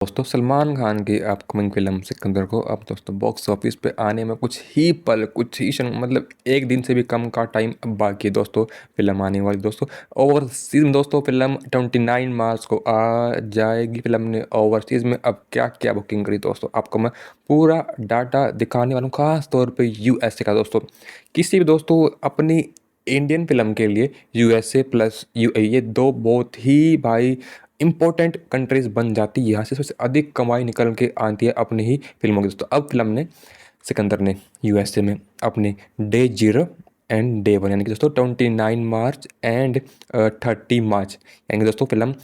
दोस्तों सलमान खान की upcoming film Sikandar को अब दोस्तों बॉक्स ऑफिस पे आने में कुछ ही पल कुछ ही क्षण मतलब एक दिन से भी कम का टाइम अब बाकी है दोस्तों फिल्म आने वाली दोस्तों। ओवरसीज में दोस्तों फिल्म 29 मार्च को आ जाएगी। फिल्म ने ओवरसीज में अब क्या क्या बुकिंग करी दोस्तों आपको मैं पूरा डाटा दिखाने वाला हूँ, खास तौर पे यूएसए का दोस्तों। किसी भी दोस्तों अपनी इंडियन फिल्म के लिए यूएसए प्लस यूएई ये दो बहुत ही भाई इंपॉर्टेंट कंट्रीज बन जाती है। यहाँ से सबसे अधिक कमाई निकल के आती है अपनी ही फिल्मों की दोस्तों। अब फिल्म ने सिकंदर ने यूएसए में अपने डे 0 एंड डे 1 यानी कि दोस्तों 29 मार्च एंड 30 मार्च यानी कि दोस्तों फिल्म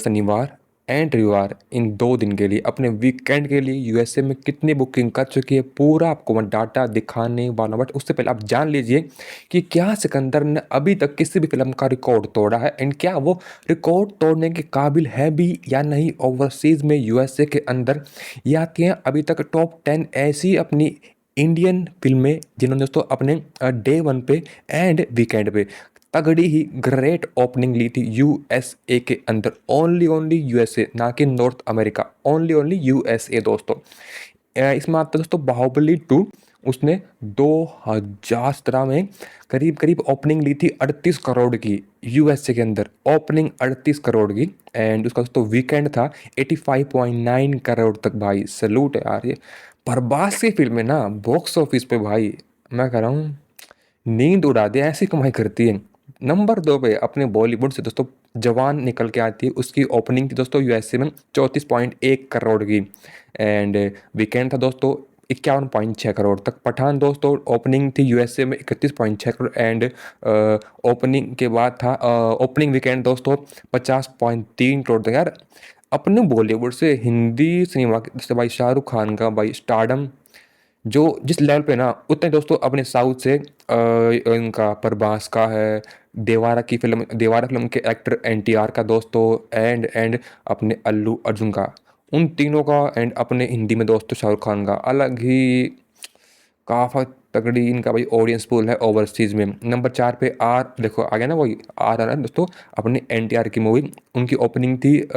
शनिवार एंड रविवार इन 2 दिन के लिए अपने वीकेंड के लिए यूएसए में कितनी बुकिंग कर चुकी है पूरा आपको मैं डाटा दिखाने वाला हूं। बट उससे पहले आप जान लीजिए कि क्या सिकंदर ने अभी तक किसी भी फिल्म का रिकॉर्ड तोड़ा है एंड क्या वो रिकॉर्ड तोड़ने के काबिल है भी या नहीं। ओवरसीज में यूएसए के अंदर ये आती हैं अभी तक टॉप 10 ऐसी अपनी इंडियन फिल्में जिन्होंने दोस्तों अपने डे 1 पे एंड वीकेंड पे तगड़ी ही ग्रेट ओपनिंग ली थी यूएसए के अंदर। ओनली ओनली यूएसए, ना कि north America, only only USA दोस्तों। इसमें आता है दोस्तों बाहुबली 2। उसने 2017 में करीब करीब ओपनिंग ली थी 38 करोड़ की यूएसए के अंदर, ओपनिंग 38 करोड़ की। एंड उसका दोस्तों वीकेंड था 85.9 करोड़ तक। भाई सैल्यूट है यार, ये प्रभास की फिल्में ना बॉक्स ऑफिस पे भाई मैं कह रहा हूँ नींद उड़ा दे ऐसी कमाई करती है। नंबर 2 पे अपने बॉलीवुड से दोस्तों जवान निकल के आती है। उसकी ओपनिंग थी दोस्तों यूएसए में 34.1 करोड़ की एंड वीकेंड था दोस्तों 51.6 करोड़ तक। पठान दोस्तों ओपनिंग थी यूएसए में 31.6 करोड़ एंड ओपनिंग के बाद था ओपनिंग वीकेंड दोस्तों 50.3 करोड़ तक। यार अपने बॉलीवुड से हिंदी सिनेमा जैसे भाई शाहरुख खान का भाई स्टारडम जो जिस लेवल पे ना उतने दोस्तों अपने साउथ से इनका प्रभास का है। देवारा फिल्म के एक्टर एनटीआर का दोस्तों एंड अपने अल्लू अर्जुन का, उन तीनों का एंड अपने हिंदी में दोस्तों शाहरुख खान का अलग ही काफ़ी तगड़ी इनका भाई ऑडियंस पूल है ओवरसीज में। नंबर 4 पे आर देखो आ गया ना, वही आर आ रहा है दोस्तों अपने एनटीआर की मूवी। उनकी ओपनिंग थी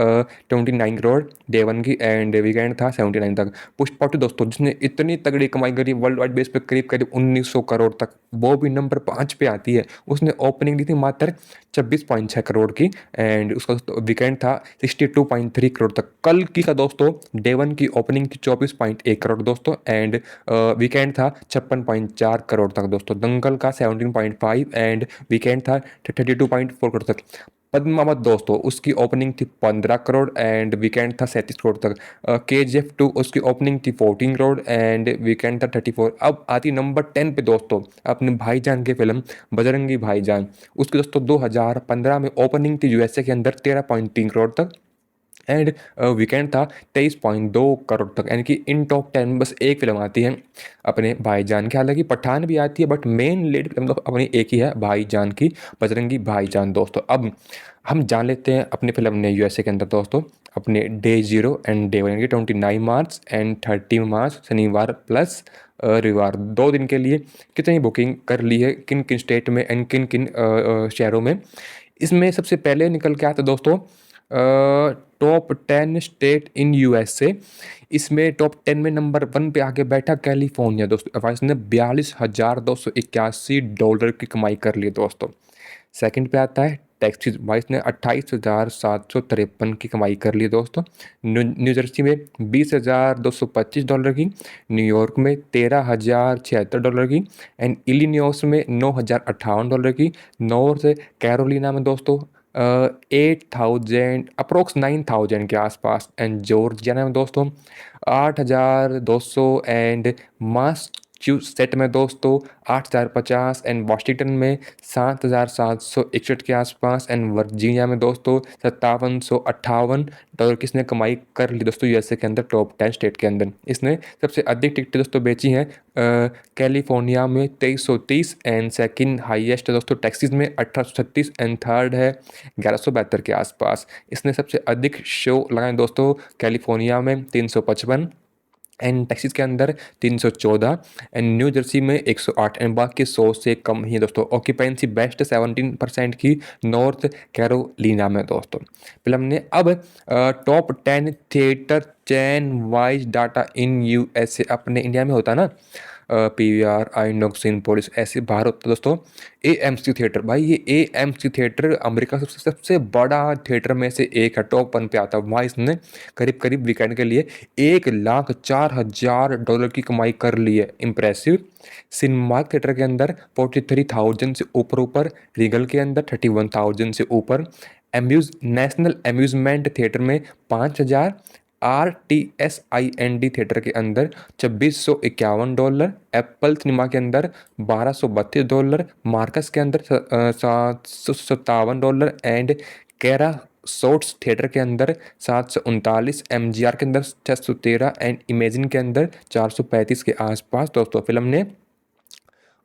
29 करोड़ डे 1 की एंड वीकेंड था 79 तक। पुष्पा 2 दोस्तों जिसने इतनी तगड़ी कमाई करी वर्ल्ड वाइड बेस पे करीब करीब 1900 करोड़ तक, वो भी नंबर 5 पे आती है। उसने ओपनिंग दी थी मात्र 26.6 करोड़ की एंड उसका वीकेंड था 62.3 करोड़ तक। कल की का दोस्तों डे 1 की ओपनिंग थी 24.1 करोड़ दोस्तों एंड वीकेंड था 56.4 करोड़ तक दोस्तों। दंगल का 17.5 एंड वीकेंड था 32.4 करोड़ तक। पद्मावत दोस्तों उसकी ओपनिंग थी 15 करोड़ एंड वीकेंड था 37 करोड़ तक। KGF 2 उसकी ओपनिंग थी 14 करोड़ एंड वीकेंड था 34। अब आती नंबर 10 पे दोस्तों अपने भाईजान की फिल्म बजरंगी भाईजान। उसकी दोस्तों 2015 में ओपनिंग थी यूएसए के अंदर 13.3 करोड़ तक एंड वीकेंड था 23.2 करोड़ तक। यानी कि इन टॉप 10 बस एक फिल्म आती है अपने भाईजान की। हालांकि पठान भी आती है बट मेन लीड फिल्म तो अपनी एक ही है भाईजान की, बजरंगी भाईजान दोस्तों। अब हम जान लेते हैं अपनी फिल्म ने यूएसए के अंदर दोस्तों अपने डे 0 एंड डे 1 यानी कि 29 मार्च एंड 30 मार्च शनिवार प्लस रविवार 2 दिन के लिए कितनी बुकिंग कर ली है, किन किन स्टेट में एंड किन किन शहरों में। इसमें सबसे पहले निकल के आता दोस्तों टॉप 10 स्टेट इन यूएसए। इसमें टॉप 10 में नंबर 1 पे आके बैठा कैलिफोर्निया दोस्तों। इसने $42,281 की कमाई कर ली दोस्तों। सेकंड पे आता है टेक्सास, वाइस ने 28,753 की कमाई कर ली दोस्तों। न्यू जर्सी में $20,225 की, न्यूयॉर्क में $13,076 की एंड इलिनॉइस में $9,058 की, नॉर्थ कैरोलिना में दोस्तों 8,000 अप्रोक्स 9,000 के आसपास एंड जॉर्जिया में दोस्तों 8,200 एंड मासाचुसेट में दोस्तों 8,050 एंड वाशिंगटन में 7,761 के आसपास एंड वर्जीनिया में दोस्तों $5758 की इसने कमाई कर ली दोस्तों यूएसए के अंदर टॉप 10 स्टेट के अंदर। इसने सबसे अधिक टिकटें दोस्तों बेची हैं कैलिफोर्निया में 2330 एंड सेकंड हाईएस्ट है दोस्तों टेक्सास में 1836 एंड थर्ड है 1172 के आसपास। इसने सबसे अधिक शो लगाए दोस्तों कैलिफोर्निया में 355 एंड टेक्सास के अंदर 314 एंड न्यू जर्सी में 108 एंड बाकी 100 से कम ही दोस्तों। ऑक्यूपेंसी बेस्ट 17% की नॉर्थ कैरोलिना में दोस्तों। फिल्म ने अब top 10 theatre chain wise data in USA, अपने इंडिया में होता है ना पीवीआर, आइनॉक्स, सिनेपोलिस, ऐसे बाहर होता है दोस्तों एएमसी थिएटर। भाई ये एएमसी थिएटर अमेरिका का सबसे बड़ा थिएटर में से एक है, टॉप 1 पे आता है। वहाँ इसने करीब करीब वीकेंड के लिए $1,04,000 की कमाई कर ली है। इम्प्रेसिव। सिनेमार्क थिएटर के अंदर 43,000 से ऊपर ऊपर, रीगल के अंदर 31,000 से ऊपर, नेशनल अम्यूजमेंट थिएटर में 5,000, RTSIND थिएटर के अंदर $2,651, एप्पल सिनेमा के अंदर $1,232, मार्कस के अंदर $757 एंड कैरा सोट्स थिएटर के अंदर 739, MGR के अंदर 613 एंड इमेजिन के अंदर 435 के आसपास दोस्तों। फिल्म ने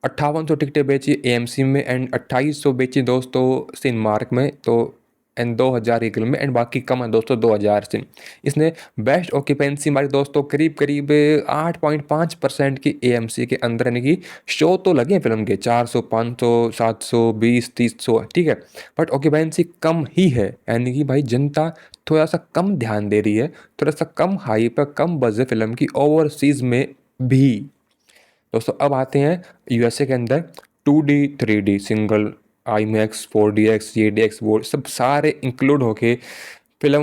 5800 टिकटें बेची एएमसी में एंड 2800 बेची दोस्तों सिनेमार्क में, तो एंड 2000 ईगल में एंड बाकी कम है दोस्तों 2000 से। इसने बेस्ट ऑक्यूपेंसी हमारी दोस्तों करीब करीब 8.5% की एएमसी के अंदर, यानी कि शो तो लगे हैं फिल्म के 400, 500, 720, 300, ठीक है, बट ऑक्यूपेंसी कम ही है, यानी कि भाई जनता थोड़ा सा कम ध्यान दे रही है, थोड़ा सा कम हाइप है, कम बज है फिल्म की ओवरसीज में भी दोस्तों। अब आते हैं यूएसए के अंदर 2D 3D single IMAX 4DX CDX वो सब सारे इंक्लूड होके फिल्म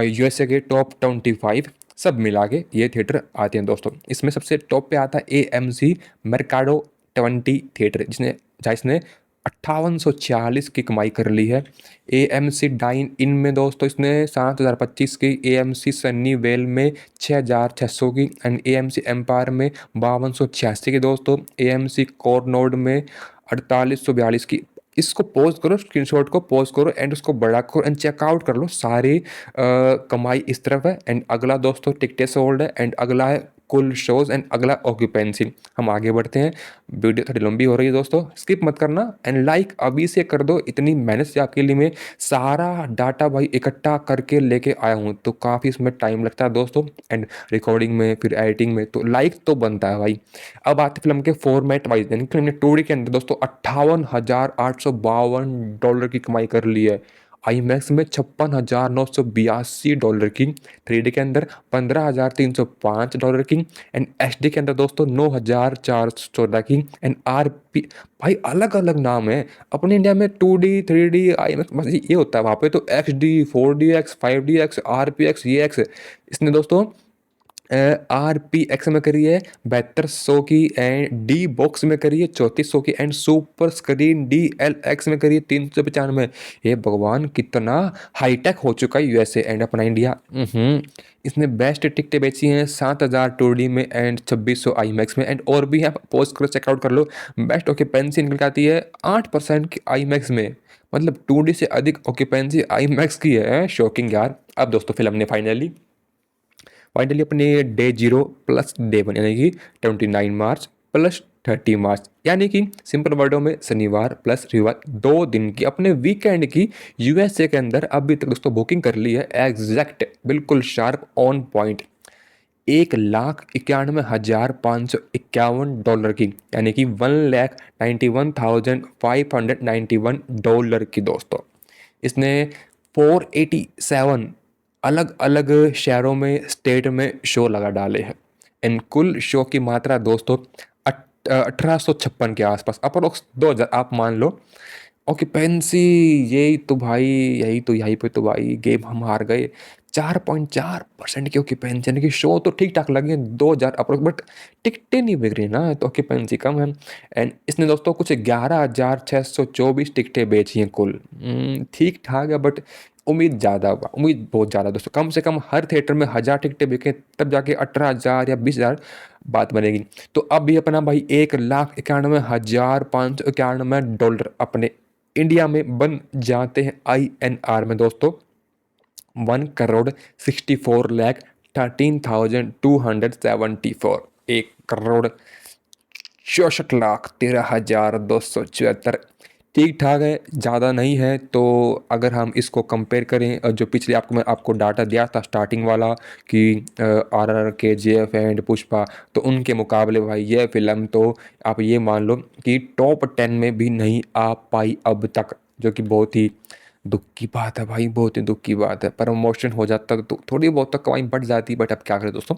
यूएसए के टॉप 25 सब मिला के ये थिएटर आते हैं दोस्तों। इसमें सबसे टॉप पे आता है AMC मर्काडो 20 थिएटर, जिसने 5846 की कमाई कर ली है। AMC डाइन इन में दोस्तों इसने 7025 की, AMC सन्नी वेल में 6600 की एंड AMC एम्पायर में 5286 की दोस्तों, AMC कोरनोड में 4842 की। इसको पॉज करो, स्क्रीनशॉट को पॉज करो एंड उसको बड़ा करो एंड चेकआउट कर लो, सारी कमाई इस तरफ है। एंड अगला दोस्तों टिकटें सोल्ड है एंड अगला है कुल शोज एंड अगला ऑक्यूपेंसी। हम आगे बढ़ते हैं, वीडियो थोड़ी लंबी हो रही है दोस्तों, स्किप मत करना एंड लाइक अभी से कर दो। इतनी मेहनत से आपके लिए मैं सारा डाटा भाई इकट्ठा करके लेके आया हूँ, तो काफ़ी इसमें टाइम लगता है दोस्तों एंड रिकॉर्डिंग में फिर एडिटिंग में, तो लाइक तो बनता है भाई। अब आते फिल्म के फॉर्मेट वाइज, यानी कि फिल्म ने 2D के अंदर दोस्तों $58,852 की कमाई कर ली है, IMAX में $56,982 की, 3D के अंदर $15,305 की एंड HD के अंदर दोस्तों 9,414 की एंड RP। भाई अलग अलग नाम है अपने इंडिया में, 2D 3D IMAX बस ये होता है, वहाँ पे तो XD 4DX 5DX RPX ये X। इसने दोस्तों RPX में करी है 7200 की एंड D बॉक्स में करी है 3400 की एंड सुपर स्क्रीन DLX में करी है 395। ये भगवान कितना हाईटेक हो चुका है यूएसए एंड अपना इंडिया। इसने बेस्ट टिकटें बेची हैं 7000 2D में एंड 2600 IMAX में एंड और भी है, पोस्ट करो चेकआउट कर लो। बेस्ट ऑक्यूपेंसी निकल के आती है 8% की IMAX में, मतलब 2D से अधिक ऑक्यूपेंसी IMAX की है, शॉकिंग यार। अब दोस्तों फिल्म ने फाइनली अपने डे 0 प्लस डे 1 यानी कि 29 मार्च प्लस 30 मार्च, यानी कि सिंपल वर्डों में शनिवार प्लस रविवार 2 दिन की अपने वीकेंड की यूएसए के अंदर अभी तक दोस्तों बुकिंग कर ली है एग्जैक्ट, बिल्कुल शार्प ऑन पॉइंट, $1,91,551 की, यानी कि $1,91,591 की दोस्तों। इसने 487 अलग अलग शहरों में स्टेट में शो लगा डाले हैं एंड कुल शो की मात्रा दोस्तों 1856 के आसपास, अप्रोक्स 2000 आप मान लो। ऑक्यूपेंसी यही पे तो भाई गेम हम हार गए, 4.4% की ऑक्यूपेंसी, यानी कि शो तो ठीक ठाक लगे 2000 अप्रोक्स, बट टिकटें नहीं बिक रही ना, तो ऑक्यूपेंसी कम है। एंड इसने दोस्तों कुछ 11,624 टिकटें बेची हैं कुल, ठीक ठाक है, बट उम्मीद बहुत ज़्यादा दोस्तों। कम से कम हर थिएटर में 1000 टिकटें बिके तब जाके 18,000 या 20,000 बात बनेगी। तो अब भी अपना भाई $1,91,591 अपने इंडिया में बन जाते हैं INR में दोस्तों, 1,64,13,274, 1,64,13,274 ठीक-ठाक है, ज़्यादा नहीं है। तो अगर हम इसको कंपेयर करें जो पिछले मैं आपको डाटा दिया था स्टार्टिंग वाला कि आरआरआर, केजीएफ एंड पुष्पा, तो उनके मुकाबले भाई ये फ़िल्म तो आप ये मान लो कि टॉप 10 में भी नहीं आ पाई अब तक, जो कि बहुत ही दुःख की बात है भाई, बहुत ही दुःख की बात है। प्रमोशन हो जाता तो थोड़ी बहुत तो कमाई बढ़ जाती, बट अब क्या करें दोस्तों।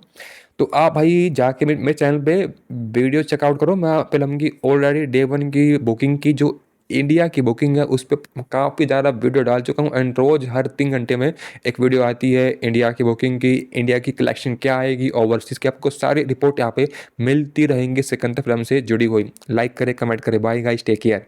तो आप भाई जाके मेरे मेरे चैनल पे वीडियो चेकआउट करो। मैं फ़िल्म की ऑलरेडी डे 1 की बुकिंग की, जो इंडिया की बुकिंग है, उस पे काफ़ी ज़्यादा वीडियो डाल चुका हूँ एंड रोज़ हर 3 घंटे में एक वीडियो आती है इंडिया की बुकिंग की, इंडिया की कलेक्शन क्या आएगी, ओवरसीज़ की, आपको सारी रिपोर्ट यहाँ पे मिलती रहेंगी सिकंदर फ़िल्म से जुड़ी हुई। लाइक करें, कमेंट करें। Bye guys, take care.